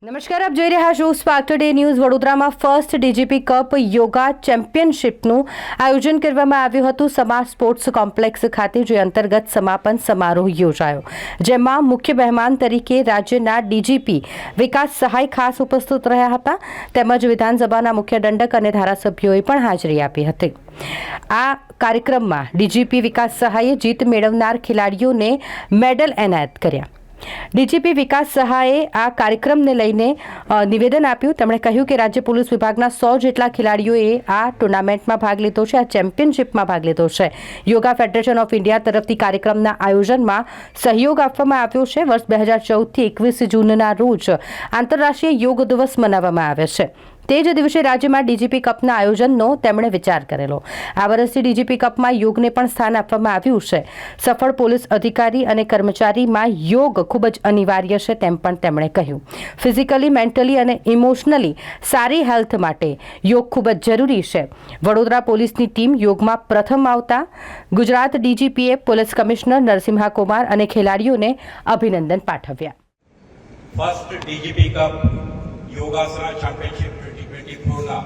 નમસ્કાર, આપ જોઈ રહ્યા છો સ્પાર્ક ટુડે ન્યૂઝ. વડોદરામાં ફર્સ્ટ ડીજીપી કપ યોગા ચેમ્પિયનશિપનું આયોજન કરવામાં આવ્યું હતું સમાજ સ્પોર્ટ્સ કોમ્પ્લેક્સ ખાતે, જે અંતર્ગત સમાપન સમારોહ યોજાયો, જેમાં મુખ્ય મહેમાન તરીકે રાજ્યના ડીજીપી વિકાસ સહાય ખાસ ઉપસ્થિત રહ્યા હતા, તેમજ વિધાનસભાના મુખ્ય દંડક અને ધારાસભ્યોએ પણ હાજરી આપી હતી. આ કાર્યક્રમમાં ડીજીપી વિકાસ સહાયે જીત મેળવનાર ખેલાડીઓને મેડલ એનાયત કર્યા. ડીજીપી વિકાસ સહાયે આ કાર્યક્રમને લઈને નિવેદન આપ્યું. તેમણે કહ્યું કે રાજ્ય પોલીસ વિભાગના 100 જેટલા ખેલાડીઓએ આ ટુર્નામેન્ટમાં ભાગ લીધો છે, આ ચેમ્પિયનશિપમાં ભાગ લીધો છે. યોગા ફેડરેશન ઓફ ઇન્ડિયા તરફથી કાર્યક્રમના આયોજનમાં સહયોગ આપવામાં આવ્યો છે. વર્ષ 2014થી 21 જૂનના રોજ આંતરરાષ્ટ્રીય યોગ દિવસ મનાવવામાં આવે છે. તે જ દિવસે રાજ્યમાં ડીજીપી કપના આયોજનનો તેમણે વિચાર કરેલો. આ વર્ષથી ડીજીપી કપમાં યોગને પણ સ્થાન આપવામાં આવ્યું છે. સફળ પોલીસ અધિકારી અને કર્મચારીમાં યોગ ખૂબ જ અનિવાર્ય છે, તેમ પણ તેમણે કહ્યું. ફિઝિકલી, મેન્ટલી અને ઇમોશનલી સારી હેલ્થ માટે યોગ ખૂબ જ જરૂરી છે. વડોદરા પોલીસની ટીમ યોગમાં પ્રથમ આવતા ગુજરાત ડીજીપીએ પોલીસ કમિશનર નરસિંહા કુમાર અને ખેલાડીઓને અભિનંદન પાઠવ્યા. First DGP cup Yogasana championship 2024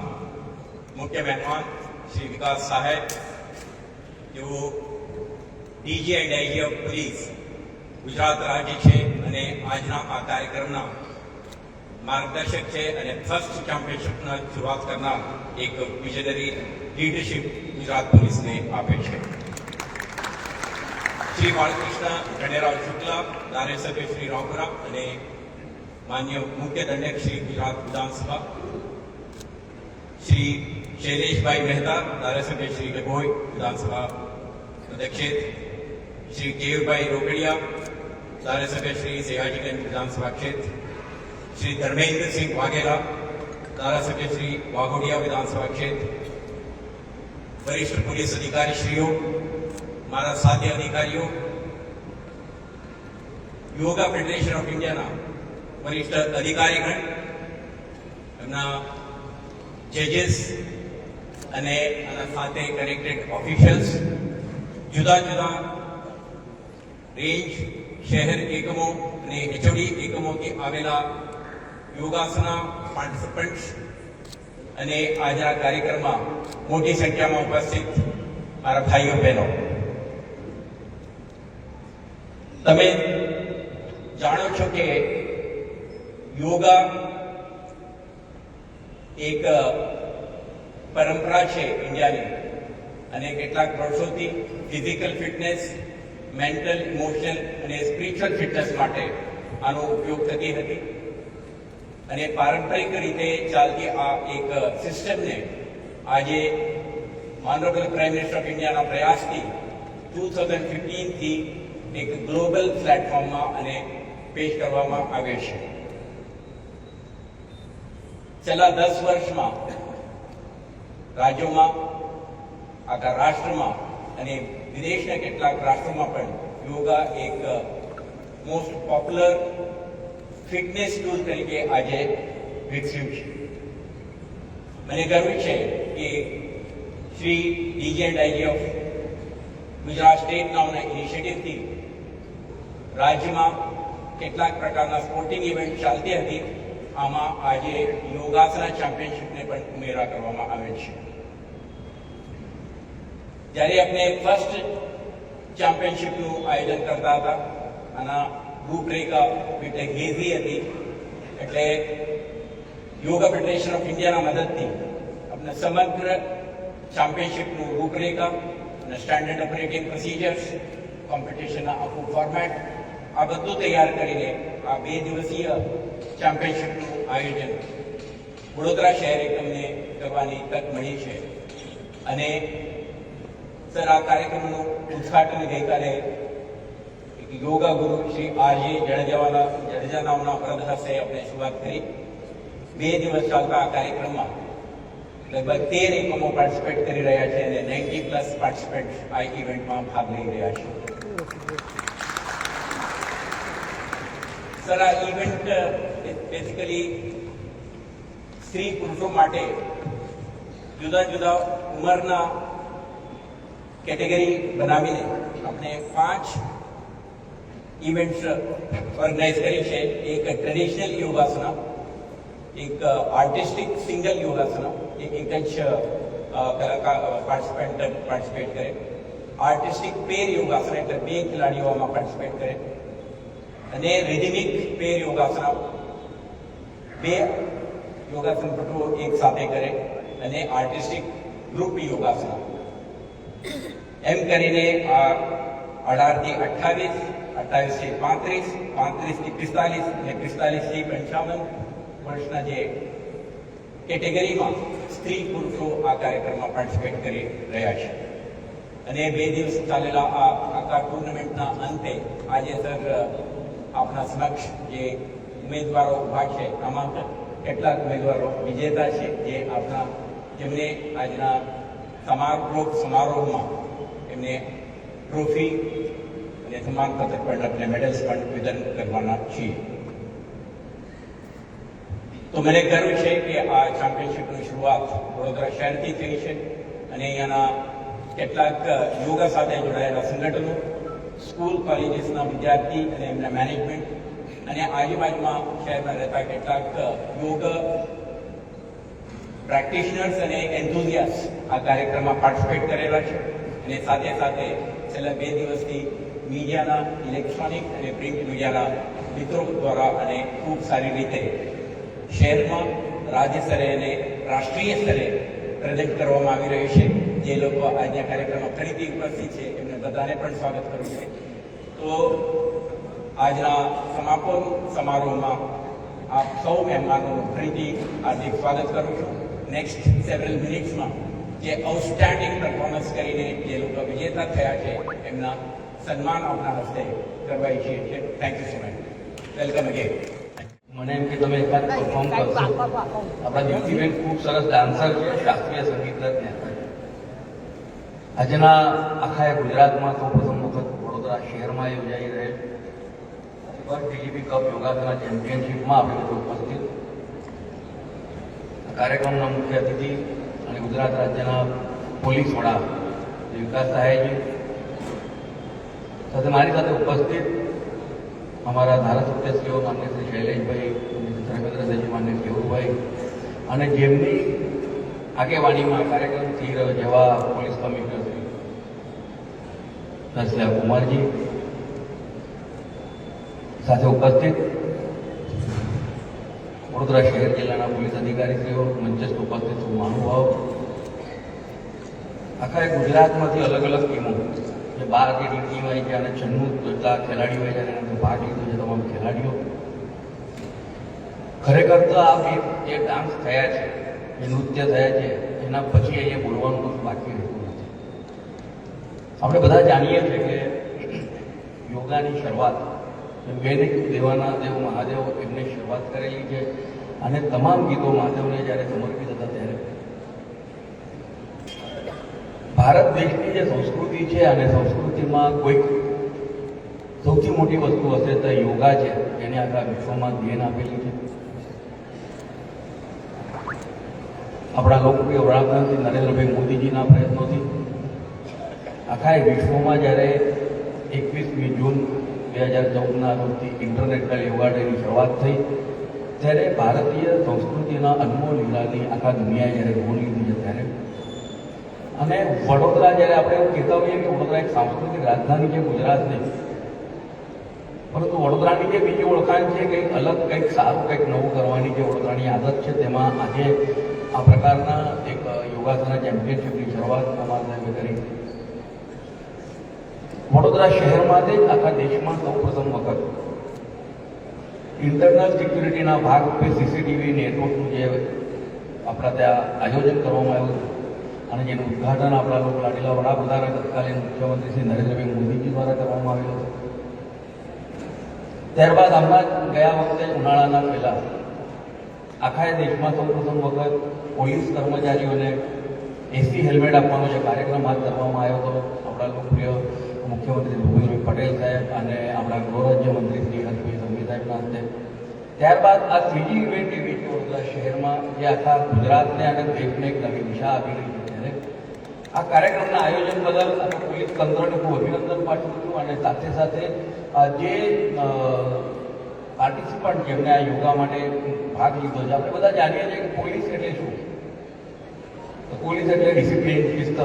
મુખ્ય મહેમાન શ્રી વિકાસ સહાય, જેઓ DG and IG of police Gujarat રાજ્ય છે અને આજના આ કાર્યક્રમના માર્ગદર્શક છે અને ફર્સ્ટ ચેમ્પિયનશિપના શરૂઆત કરનાર એક વિઝનરી લીડરશિપ ગુજરાત પોલીસને આપે છે. શ્રી બાલકૃષ્ણ ગણેરાવ શુક્લા, ધારાસભ્ય શ્રી રામપુરા અને માન્ય મુખ્ય દંડક શ્રી ગુજરાત વિધાનસભા, શ્રી શૈલેષભાઈ મહેતા, ધારાસભ્ય શ્રી ગભોઈ વિધાનસભા મતક્ષેત્ર, શ્રી કેયુભાઈ રોકડિયા, ધારાસભ્ય શ્રી સયાજીગંજ વિધાનસભા ક્ષેત્ર, શ્રી ધર્મેન્દ્રસિંહ વાઘેલા, ધારાસભ્ય શ્રી વાઘોડિયા વિધાનસભા ક્ષેત્ર, વરિષ્ઠ પોલીસ અધિકારીશ્રીઓ, મારા સાથી અધિકારીઓ, યોગા ફેડરેશન ઓફ ઇન્ડિયાના વરિષ્ઠ અધિકારીગણ, એમના જજીસ અને આના સાથે કનેક્ટેડ ઓફિશિયલ્સ, જુદા જુદા રેન્જ, શહેર એકમો અને એચઓડી એકમોથી આવેલા યોગાસના પાર્ટિસિપન્ટ્સ અને આજના કાર્યક્રમમાં મોટી સંખ્યામાં ઉપસ્થિત મારા ભાઈઓ બહેનો, તમે જાણો છો કે યોગા એક પરંપરા છે ઇન્ડિયાની અને કેટલાક વર્ષોથી ફિઝિકલ ફિટનેસ, મેન્ટલ, ઇમોશનલ અને સ્પિરિચ્યુઅલ ફિટનેસ માટે આનો ઉપયોગ થતી હતી અને પારંપરિક રીતે ચાલતી આ એક સિસ્ટમને આજે ઓનરેબલ પ્રાઇમ મિનિસ્ટર ઓફ ઇન્ડિયાના પ્રયાસથી 2015થી એક ગ્લોબલ પ્લેટફોર્મમાં અને પેશ કરવામાં આવે છે. છેલ્લા 10 વર્ષમાં રાજ્યોમાં, આખા રાષ્ટ્રમાં અને વિદેશના કેટલાક રાષ્ટ્રોમાં પણ યોગા એક મોસ્ટ પોપ્યુલર ફિટનેસ ટૂલ તરીકે આજે વિકસ્યું છે. મને ગર્વ છે કે Shri DG and IG of Gujarat state નામના ઇનિશિયેટિવથી રાજ્યમાં કેટલાક પ્રકારના સ્પોર્ટિંગ ઇવેન્ટ ચાલતી હતી, આમાં આજે યોગાસના ચેમ્પિયનશિપને પણ ઉમેરા કરવામાં આવે છે. જ્યારે આપણે ફર્સ્ટ ચેમ્પિયનશિપનું આયોજન કરતા હતા, આના રૂપરેખા એટલે હેઝી હતી, એટલે યોગા ફેડરેશન ઓફ ઇન્ડિયાના મદદથી આપણે સમગ્ર ચેમ્પિયનશિપનું રૂપરેખા અને સ્ટેન્ડર્ડ ઓપરેટિંગ પ્રોસિજર્સ, કોમ્પિટિશનના આખું ફોર્મેટ, આ બધું તૈયાર કરીને આ 2 દિવસીય ચેમ્પિયનશિપનું આયોજન વડોદરા શહેર એકમને કરવાની તક મળી છે. અને સર, આ કાર્યક્રમનું ઉદ્ઘાટન ગઈકાલે યોગા ગુરુ શ્રી આરજી જડેજા નામના પ્રદ હસ્તે આપણે શરૂઆત કરી. 2 દિવસ ચાલતા આ કાર્યક્રમમાં લગભગ 13 એકમો પાર્ટિસિપેટ કરી રહ્યા છે અને 90+ પાર્ટિસિપેન્ટ આ ઇવેન્ટમાં ભાગ લઈ રહ્યા છે. સર, આ ઇવેન્ટ બેઝિકલી સ્ત્રી પુરુષો માટે જુદા જુદા ઉંમરના કેટેગરી બનાવીને આપણે 5 ઇવેન્ટ્સ ઓર્ગેનાઇઝ કરી છે. એક ટ્રેડિશનલ યોગાસના, એક આર્ટિસ્ટિક સિંગલ યોગાસન એક જ કલાકાર પાર્ટિસિપેટ કરે, આર્ટિસ્ટિક પેર યોગાસન એટલે બે ખેલાડીઓ આમાં પાર્ટિસિપેટ કરે, અને રિધમિક પેર યોગાસન બે યોગાસનપટુઓ એક સાથે કરે, અને આર્ટિસ્ટિક ગ્રુપ યોગાસન એમ કરીને આ 18 થી 28, 28 થી 35, 35 થી 45 અને 45 થી 55 વર્ષના જે કેટેગરીમાં સ્ત્રી પુરુષો આ કાર્યક્રમમાં પાર્ટિસિપેટ કરી રહ્યા છે. અને 2 દિવસ ચાલેલા આ આખા ટુર્નામેન્ટના અંતે આજે સર આપણા સમક્ષ જે ઉમેદવારો ઉભા છે આમાં કેટલાક ઉમેદવારો વિજેતા છે જે આપણા જેમને આજના સમારોહમાં એમને ટ્રોફી અને સન્માનપત્ર પણ અને મેડલ્સ પણ વિતરણ કરવાના છીએ. તો મને ગર્વ છે કે આ ચેમ્પિયનશિપની શરૂઆત વડોદરા શહેરથી થઈ છે, અને અહીંયાના કેટલાક યોગા સાથે જોડાયેલા સંગઠનો, સ્કૂલ કોલેજીસના વિદ્યાર્થી અને એમના મેનેજમેન્ટ, અને આજુબાજુમાં શહેરમાં રહેતા કેટલાક યોગ પ્રેક્ટિશનર્સ અને એન્થુઝિયાસ્ટ આ કાર્યક્રમમાં પાર્ટિસિપેટ કરેલા છે. અને સાથે સાથે છેલ્લા 2 દિવસથી મીડિયાના, ઇલેક્ટ્રોનિક અને પ્રિન્ટ મીડિયાના મિત્રો દ્વારા અને ખૂબ સારી રીતે શહેરમાં, રાજ્ય સ્તરે અને રાષ્ટ્રીય સ્તરે પ્રેઝન્ટ કરવામાં આવી રહ્યું છે. જે લોકો આજના કાર્યક્રમમાં ફરીથી ઉપસ્થિત છે એમને બધાને પણ સ્વાગત કરું છું. તો આજના સમાપન સમારોહમાં આપ સૌ મહેમાનોનું ફરીથી હાર્દિક સ્વાગત કરું છું. નેક્સ્ટ સેવરલ મિનિટ્સમાં જે આઉટસ્ટેન્ડિંગ પરફોર્મન્સ કરીને જે લોકો વિજેતા થયા છે એમના સન્માન આપના હસ્તે કરવા ઈચ્છીએ છીએ. Thank you so much. Welcome again. મને એમ કે તમે એકાદ પરફોર્મ કરશો. આપણા દીપ્તિબેન ખૂબ સરસ ડાન્સર છે, શાસ્ત્રીય સંગીતજ્ઞ. આજના આખા ગુજરાતમાં સૌપ્રથમ વખત વડોદરા શહેરમાં યોજાઈ રહેલ ફર્સ્ટ ડીજીપી કપ યોગાસના ચેમ્પિયનશિપમાં આપણે બધું ઉપસ્થિત. કાર્યક્રમના મુખ્ય અતિથિ અને ગુજરાત રાજ્યના પોલીસ વડા વિકાસ સહાયજી સાથે મારી સાથે ઉપસ્થિત અમારા ધારાસભ્યશ્રીઓ માન્ય શ્રી શૈલેષભાઈ, ધર્મેન્દ્રજી, માન્ય કેવુરભાઈ, અને જેમની આગેવાનીમાં કાર્યક્રમ થઈ રહ્યો જેવા પોલીસ કમિશનર શ્રી દસલા કુમારજી સાથે ઉપસ્થિત વડોદરા શહેર જિલ્લાના પોલીસ અધિકારીશ્રીઓ, મંચસ્થ ઉપસ્થિત મહાનુભાવ, આખા ગુજરાતમાંથી અલગ અલગ ટીમો જે 12 જેટલી ટીમ આવી છે અને 96 જેટલા ખેલાડીઓ હોય છે એનાથી ભાગ લીધો છે તમામ ખેલાડીઓ. ખરેખર તો આ જે ડાન્સ થયા છે, જે નૃત્ય થયા છે, એના પછી અહીંયા બોલવાનું બધું બાકી રહેતું નથી. આપણે બધા જાણીએ છીએ કે યોગાની શરૂઆત વૈદિક દેવ મહાદેવ એમને શરૂઆત કરેલી છે, અને તમામ ગીતો મહાદેવને જ્યારે સમર્પિત હતા ત્યારે ભારત દેશની જે સંસ્કૃતિ છે અને સંસ્કૃતિમાં કોઈક સૌથી મોટી વસ્તુ હશે તો યોગા છે, એને આખા વિશ્વમાં ધ્યાન આપેલી છે. આપણા લોકપ્રિય વડાપ્રધાન શ્રી નરેન્દ્રભાઈ મોદીજીના પ્રયત્નોથી આખા વિશ્વમાં જ્યારે 21મી જૂન 2014ના રોજથી ઇન્ટરનેશનલ યોગા ડેની શરૂઆત થઈ, ત્યારે ભારતીય સંસ્કૃતિના અનમોલ હીરાની આખા દુનિયાએ જ્યારે નોંધ લીધી છે ત્યારે, અને વડોદરા જ્યારે આપણે એવું કહેતા હોઈએ કે વડોદરા એક સાંસ્કૃતિક રાજધાની છે ગુજરાતની, પરંતુ વડોદરાની જે બીજી ઓળખાણ છે કંઈક અલગ, કંઈક સારું, કંઈક નવું કરવાની જે વડોદરાની આદત છે, તેમાં આજે આ પ્રકારના એક યોગાસના ચેમ્પિયનશિપની શરૂઆત અમારા સાહેબે કરી. વડોદરા શહેરમાંથી જ આખા દેશમાં સૌપ્રથમ વખત ઇન્ટરનલ સિક્યુરિટીના ભાગરૂપે સીસીટીવી નેટવર્કનું જે આપણા ત્યાં આયોજન કરવામાં આવ્યું અને જેનું ઉદ્ઘાટન આપણા લોકો લાડીલા વડાપ્રધાન તત્કાલીન મુખ્યમંત્રી શ્રી નરેન્દ્રભાઈ મોદીજી દ્વારા કરવામાં આવેલું હતું. ત્યારબાદ હમણાં ગયા વખતે ઉનાળાના પહેલા આખા દેશમાં સૌપ્રથમ વખત પોલીસ કર્મચારીઓને એસી હેલ્મેટ આપવાનો જે કાર્યક્રમ હાથ ધરવામાં આવ્યો હતો આપણા લોકપ્રિય મુખ્યમંત્રી ભૂપેન્દ્રભાઈ પટેલ સાહેબ અને આપણા ગૃહ રાજ્યમંત્રી શ્રી હર્ષભાઈ સંઘવી સાહેબના હસ્તે. ત્યારબાદ આ ત્રીજી ઇવેન્ટ એવી છે વડોદરા શહેરમાં જે આખા ગુજરાતને અને દેશને એક નવી દિશા આપી રહી છે. ત્યારે આ કાર્યક્રમના આયોજન બદલ અને પોલીસ તંત્રને ખૂબ અભિનંદન પાઠવું છું, અને સાથે સાથે જે પાર્ટિસિપન્ટ જેમને આ યોગા માટે ભાગ લીધો છે. આપણે બધા જાણીએ છીએ કે પોલીસ એટલે શું? તો પોલીસ એટલે ડિસિપ્લિન, શિસ્ત.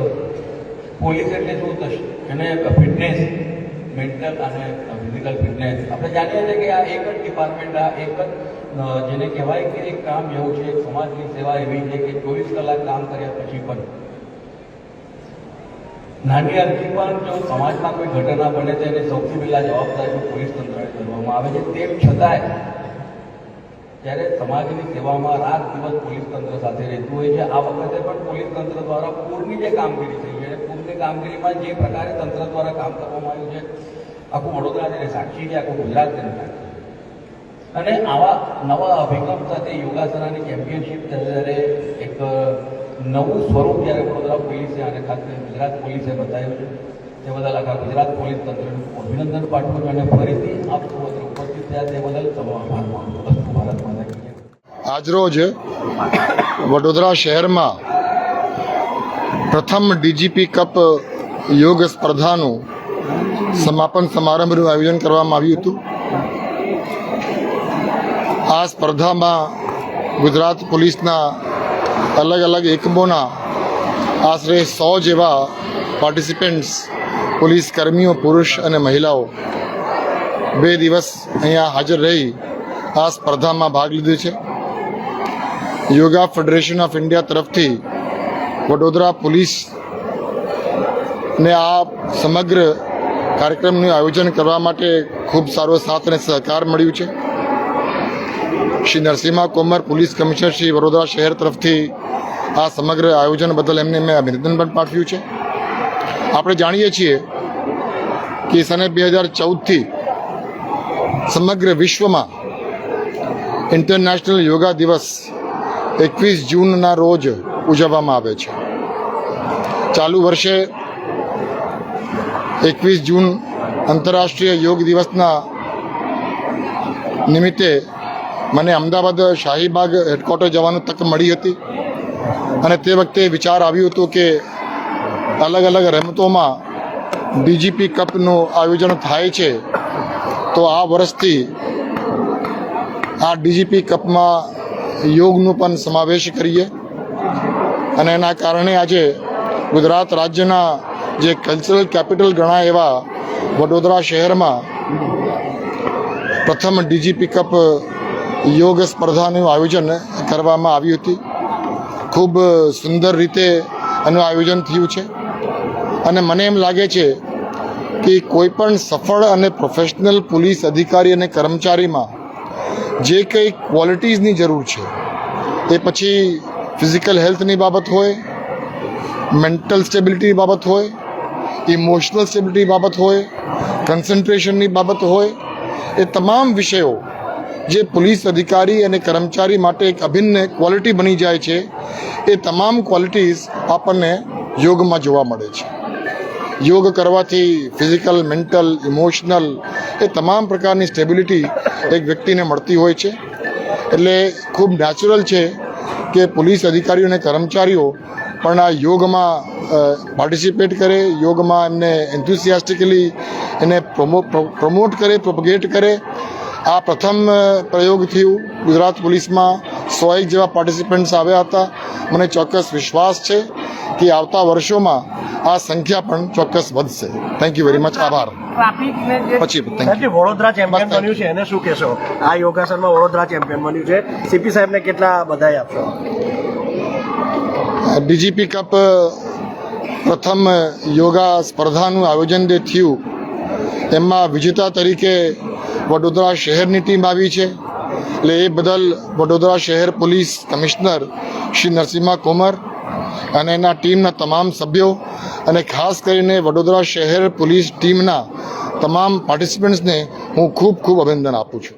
પોલીસ એટલે શું થશે? એને ફિટનેસ, મેન્ટલ અને ફિઝિકલ ફિટનેસ. આપણે જાણીએ છીએ કે આ એક જ ડિપાર્ટમેન્ટ, આ એક જ જેને કહેવાય કે એક કામ એવું છે, એક સમાજની સેવા એવી છે કે 24 કલાક કામ કર્યા પછી પણ નાની અરજી પણ જો સમાજમાં કોઈ ઘટના બને તો એને સૌથી પહેલા જવાબદારી પોલીસ તંત્રને કરવામાં આવે છે. તેમ છતાંય જ્યારે સમાજની સેવામાં રાત દિવસ પોલીસ તંત્ર સાથે રહેતું હોય છે, આ વખતે પણ પોલીસ તંત્ર દ્વારા પૂરની જે કામગીરી થઈ છે, પૂરની કામગીરીમાં જે પ્રકારે તંત્ર દ્વારા કામ કરવામાં આવ્યું છે, આખું વડોદરા જેને સાક્ષી છે, આખું ગુજરાત તેને સાક્ષી. અને આવા નવા અભિગમ સાથે યોગાસનાની ચેમ્પિયનશિપ જ્યારે એક નવું સ્વરૂપ જ્યારે વડોદરા પોલીસે અને ખાસ કરીને ગુજરાત પોલીસે બતાવ્યું છે, તે બદલ આખા ગુજરાત પોલીસ તંત્રનું અભિનંદન પાઠવું છું. અને ફરીથી આપ સૌ ઉપસ્થિત થયા તે બદલ તમારો આભાર માનું છું. અસ્તુ ભારત માતા કી જય. આજરોજ વડોદરા શહેરમાં પ્રથમ ડીજીપી કપ યોગ સ્પર્ધાનું સમાપન સમારંભનું આયોજન કરવામાં આવ્યું હતું. આ સ્પર્ધામાં ગુજરાત પોલીસના અલગ અલગ એકમોના આશરે 100 જેવા પાર્ટિસિપન્ટ્સ, પોલીસ કર્મીઓ, પુરુષ અને મહિલાઓ 2 દિવસ અહીંયા હાજર રહી આ સ્પર્ધામાં ભાગ લીધો છે. યોગા ફેડરેશન ઓફ ઇન્ડિયા તરફથી વડોદરા પોલીસને આ સમગ્ર કાર્યક્રમનું આયોજન કરવા માટે ખૂબ સારો સાથ અને સહકાર મળ્યું છે. શ્રી નરસિમ્હા કોમર, પોલીસ કમિશનર શ્રી વડોદરા શહેર તરફથી આ સમગ્ર આયોજન બદલ એમને મેં અભિનંદન પણ પાઠવ્યું છે. આપણે જાણીએ છીએ કે સને 2014થી સમગ્ર વિશ્વમાં ઇન્ટરનેશનલ યોગા દિવસ 21 જૂનના રોજ ઉજવવામાં આવે છે. ચાલુ વર્ષે 21 જૂન આંતરરાષ્ટ્રીય યોગ દિવસના નિમિત્તે મને અમદાવાદ શાહીબાગ હેડક્વાર્ટર જવાની તક મળી હતી અને તે વખતે વિચાર આવ્યું હતું કે અલગ અલગ રમતોમાં ડીજીપી કપનું આયોજન થાય છે, તો આ વર્ષથી આ ડીજીપી કપમાં યોગનું પણ સમાવેશ કરીએ. અને એના કારણે આજે ગુજરાત રાજ્યના જે કલ્ચરલ કેપિટલ ગણાય એવા વડોદરા શહેરમાં પ્રથમ ડીજીપી કપ યોગ સ્પર્ધાનું આયોજન કરવામાં આવ્યું હતું. ખૂબ સુંદર રીતે એનું આયોજન થયું છે અને મને એમ લાગે છે કે કોઈ પણ સફળ અને પ્રોફેશનલ પોલીસ અધિકારી અને કર્મચારીમાં જે કંઈ ક્વોલિટીઝની જરૂર છે, એ પછી ફિઝિકલ હેલ્થની બાબત હોય, મેન્ટલ સ્ટેબિલિટીની બાબત હોય, ઇમોશનલ સ્ટેબિલિટી બાબત હોય, કન્સન્ટ્રેશનની બાબત હોય, એ તમામ વિષયો જે પોલીસ અધિકારી અને કર્મચારી માટે એક અભિન્ન ક્વોલિટી બની જાય છે, એ તમામ ક્વોલિટીઝ આપણને યોગમાં જોવા મળે છે. યોગ કરવાથી ફિઝિકલ, મેન્ટલ, ઇમોશનલ એ તમામ પ્રકારની સ્ટેબિલિટી એક વ્યક્તિને મળતી હોય છે. એટલે ખૂબ નેચરલ છે કે પોલીસ અધિકારીઓ અને કર્મચારીઓ પણ આ યોગમાં પાર્ટિસિપેટ કરે, યોગમાં એમને એન્થુસિયાસ્ટિકલી એને પ્રમોટ કરે, પ્રોપગેટ કરે. આ પ્રથમ પ્રયોગ થયું. ગુજરાત પોલીસમાં 101 જેવા પાર્ટિસિપન્ટ્સ આવ્યા હતા. મને ચોક્કસ વિશ્વાસ છે કે આવતા વર્ષોમાં આ સંખ્યા પણ ચોક્કસ વધશે. Thank you very much. આભાર. પછી વડોદરા ચેમ્પિયન બન્યું છે, એને શું કહેશો? આ યોગાસનમાં વડોદરા ચેમ્પિયન બન્યું છે, સીપી સાહેબને કેટલા બધાઈ આપશો? ડીજીપી કપ પ્રથમ યોગા સ્પર્ધાનું આયોજન જે થયું એમાં વિજેતા તરીકે વડોદરા શહેરની ટીમ આવી છે. એટલે એ બદલ વડોદરા શહેર પોલીસ કમિશનર શ્રી નરસિમ્હા કોમર અને એના ટીમના તમામ સભ્યો અને ખાસ કરીને વડોદરા શહેર પોલીસ ટીમના તમામ પાર્ટિસિપન્ટ્સને હું ખૂબ ખૂબ અભિનંદન આપું છું.